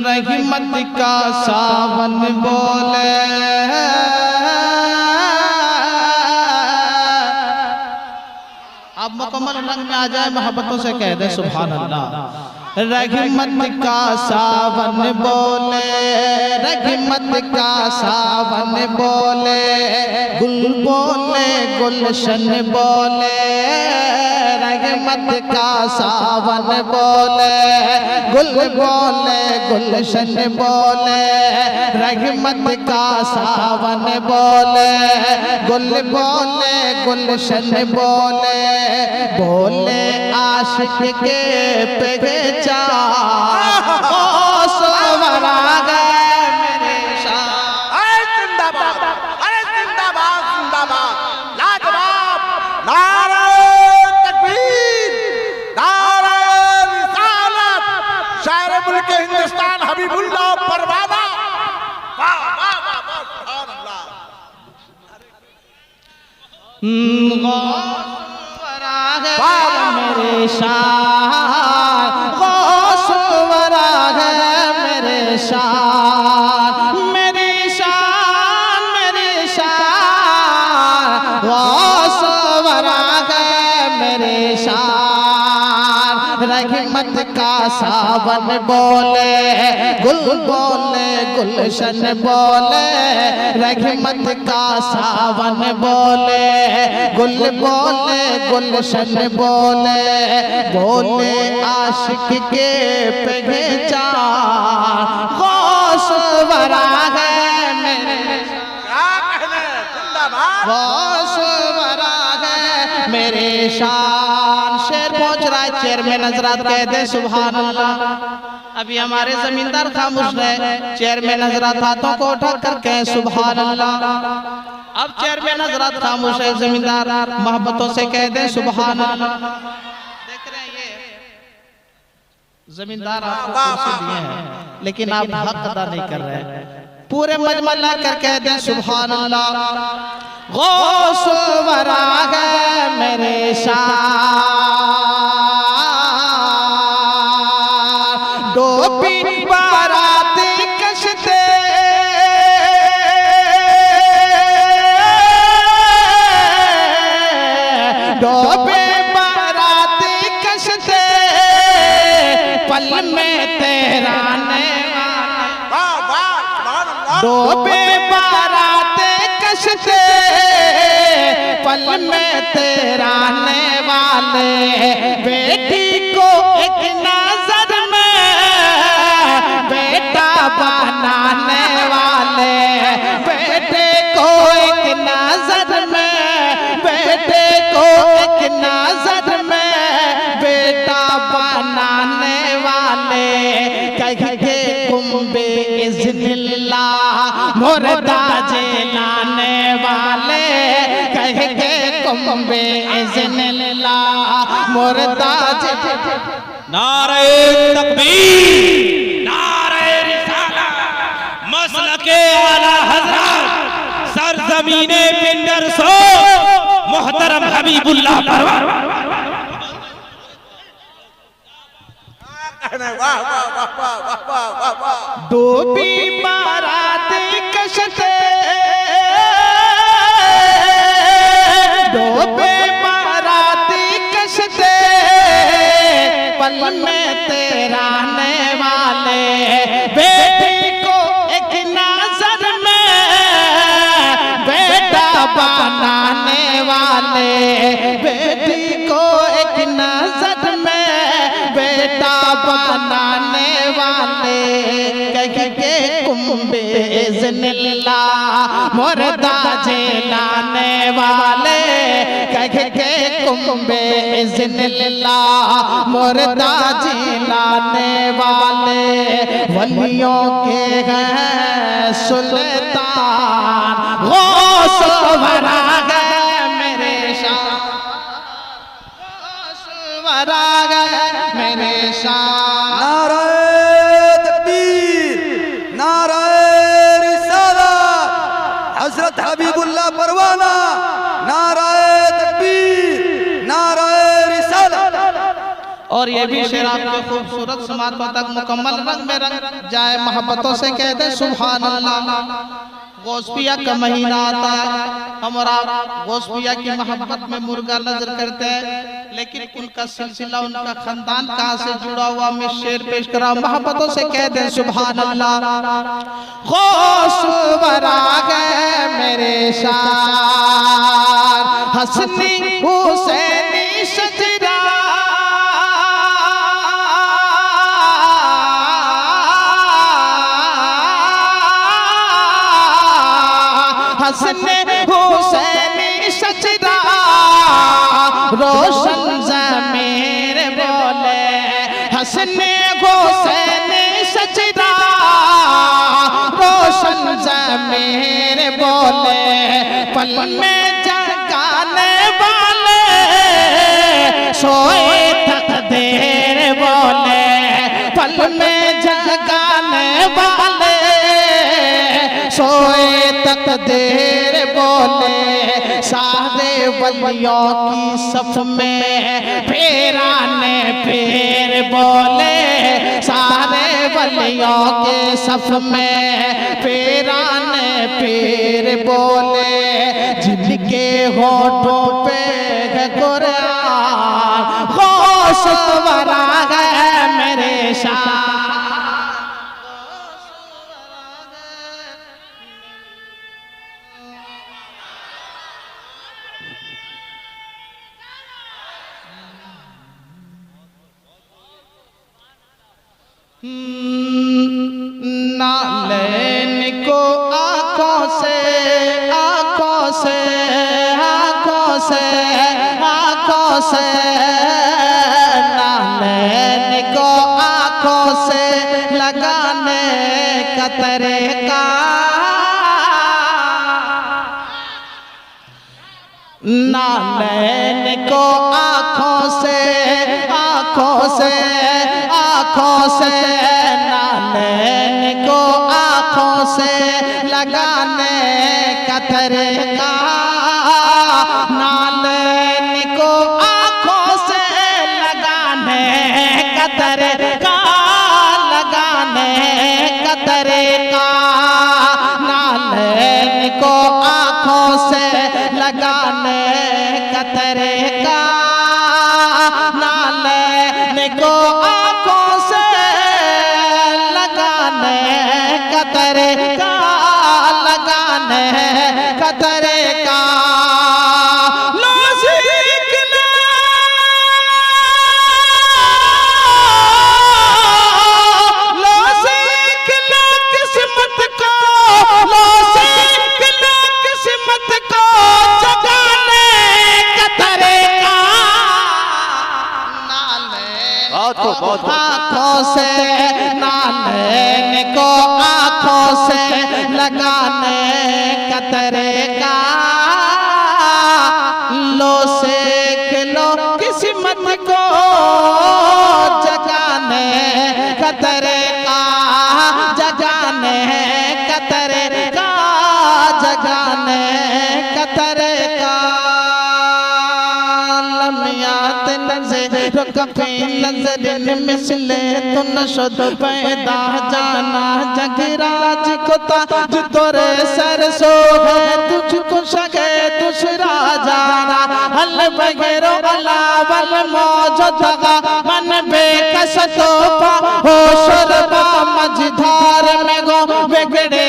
रहमत का सावन बोले अब मुकम्मल रंग में आ जाए, मोहब्बतों से कह दे सुभान अल्लाह। रहमत का सावन बोले, रहमत का सावन बोले, गुल बोले गुलशन बोले, रहमत का सावन बोले, गुल बोले गुलशन बोले, रहमत का सावन बोले, गुल बोले गुलशन बोले, बोले आशिक के पहचान सोवरा गए मेरे शाह। अरे जिंदाबाद, अरे जिंदाबाद जिंदाबाद, लाजवाब, नारे तकबीर, नारे रिसालत, शायर मुल्क हिंदुस्तान हबीबुल्लाह परवाना। वाह वाह वाह वाह, सुभान अल्लाह। मेरे शान गौसवरा है मेरे शान, मेरी शान मेरी शान गौसवरा है मेरे शान। रहमत का सावन बोले, गुल बोले गुलशन बोले, रहमत का सावन बोले, गुल बोले गुलशन बोले, बोले आशिक के पहचान गौसवरा है मेरे, क्या कहने, जिंदाबाद, गौसवरा है मेरे शान। शेर पहुंच रहा है, चेयरमैन हजरात कह दे सुभान अल्लाह। अभी हमारे जमींदार खामोश रहे, चेयरमैन हजरात हाथों को उठा कर कहे सुभान अल्लाह। अब चेयरमैन हजरात खामोश है, जमींदार मोहब्बतों से कह दे सुभान अल्लाह। देख रहे हैं ये जमींदार आपको कुर्सी दिए हैं, लेकिन आप हक अदा नहीं कर रहे हैं। पूरे मजमा ला कर कह दे सुभान अल्लाह। गौसवरा है मेरे शान, डोबी बाराती कशते, डोबे बाराती कशते, पल में तेरा ने वाह वाह, सुभान अल्लाह। डोबे बाराते कशते, पल में तेरा ने वाले, बेटी को एक नजर में बेटा बनाने वाले, बेटे को एक नजर में, बेटे को एक नजर में बेटा बनाने वाले, कह के कुंबे इज़्निल्लाह मुर्दा जलाने वाले, कह के कुंबे इज़्निल्लाह मुर्दा। नारे तकबीर, नारे रिसालत, मसलके आला हज़रत, सरज़मीने पिंडर सो मोहतरम हबीबुल्लाह परवाना। वाह वाह वाह वाह वाह वाह वाह। डूबी बाराती कशते, डूबे बाराती कशते, पल में तेरा ने वाले, बेटी को एक नजर में बेटा बनाने वाले, बेटी को एक नजर में बेटा बनाने वाले, कह के कुंबे इज़्निल्लाह मुर्दा जलाने वाले, कह के कुंबे इज़्निल्लाह मुर्दा जलाने वाले, वलियों के हैं सुल्तान गौसवरा गए मेरे शाह, गौसवरा गए मेरे शाह। नारे तकबीर, नारे रिसालत, हजरत हबीबुल्लाह परवाना, नारे तकबीर, नारे रिसालत। और ये भी शेर आपके खूबसूरत समातों तक मुकम्मल रंग में रंग जाए, मोहब्बतों से कह दे सुभान अल्लाह। गौसपिया का महीना आता है, हम और आप गौसपिया की मोहब्बत में मुर्गा नजर करते हैं, लेकिन उनका सिलसिला, उनका खानदान कहाँ से जुड़ा हुआ, मैं शेर पेश करा, मोहब्बतों से कह दे सुभान अल्लाह। गौस बराग मेरे शान हसनी हुसैनी सजरा हसने हुसैनी सजदा रोशन ज़मीर बोले, हसने हुसैनी सजदा रोशन ज़मीर बोले, पल में जगाने वाले सोए तकदीर बोले, पल में जगाने वाले सोए तकदीर बोले, सारे वलियों की सफ में फेराने पीर बोले, सारे वलियों के सफ में फेराने पीर बोले, जिनके होठों पे है कुरान गौस वरा है मेरे शान। नालैन को आँखों से आँखों से आँखों से आँखों से, नालैन को आँखों से लगाने का तरीका, नालैन को आँखों से आँखों से आँखों से, नालैन को आँखों से लगाने का तरीका, नालैन को आँखों से लगाने का तरीका, लगाने का तरीका, नालैन को आँखों से लगाने का तरीका, नालैन को आँखों से लगाने का तरीका, लगाने का तरीका, लो सीख लो, लो सीख लो किस्मत को, लो सीख लो किस्मत को जगाने का तरीका, आँखों से, नालैन को आँखों से लगाने का तरीका, लो सीख लो किस्मत को जगाने का तरीका, जगाने का तरीका, जगाने का तरीका, लम्यात नज़र कभी नजर मिसले तो नशद पैदा जाना, जगराज को ताज तोरे सर सो है, तुझको शगे दूसरा जाना, हल बगैरो अलावल मौजूदा मन बेकस तो पा हो शरबा मझधार में गो बिगड़े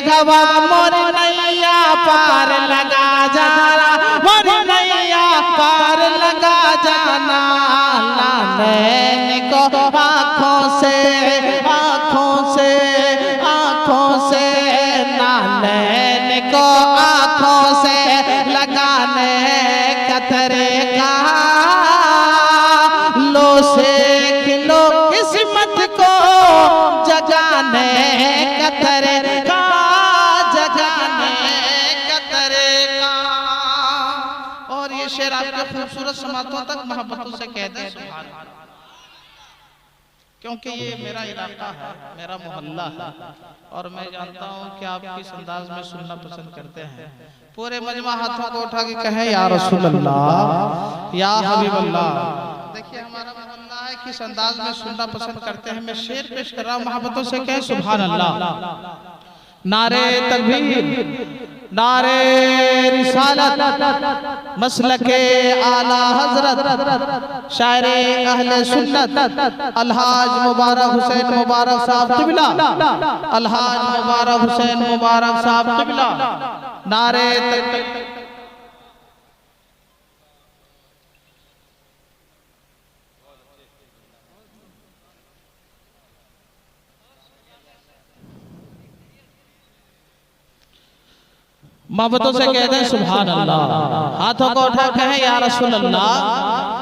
गवा, मोर नैया पार लगा जाना, मोर नैया पार लगा जाना, नालैन को आँखों से आँखों से आँखों से, नालैन को आँखों से लगाने का तरीका, लो सीख लो किस्मत को जगाने का तरीका, जगाने का तरीका। और ये शेर आपके खूबसूरत समातों तक मोहब्बतों से कह दे सुभान अल्लाह, क्योंकि ये मेरा इलाका है, मेरा मोहल्ला है, और मैं जानता हूँ कि आप किस अंदाज में सुनना पसंद करते हैं। पूरे मजमा हाथों को उठा के कहें या रसूल अल्लाह, या हबीब अल्लाह। देखिए हमारा मोहल्ला है, किस अंदाज में सुनना पसंद करते हैं। मैं शेर पेश कर रहा हूँ, मोहब्बतों से कहें सुभान अल्लाह। नारे तकबीर, नारे रिसालत, मसलके आला हजरत, शायरे अहले सुन्नत अलहाज मुबारक हुसैन मुबारक साहब क़िबला, अलहाज मुबारक हुसैन मुबारक साहब क़िबला। नारे तकबीर। मोहब्बतों से कहते हैं सुभान अल्लाह। हाथों को उठा कहें या रसूल अल्लाह।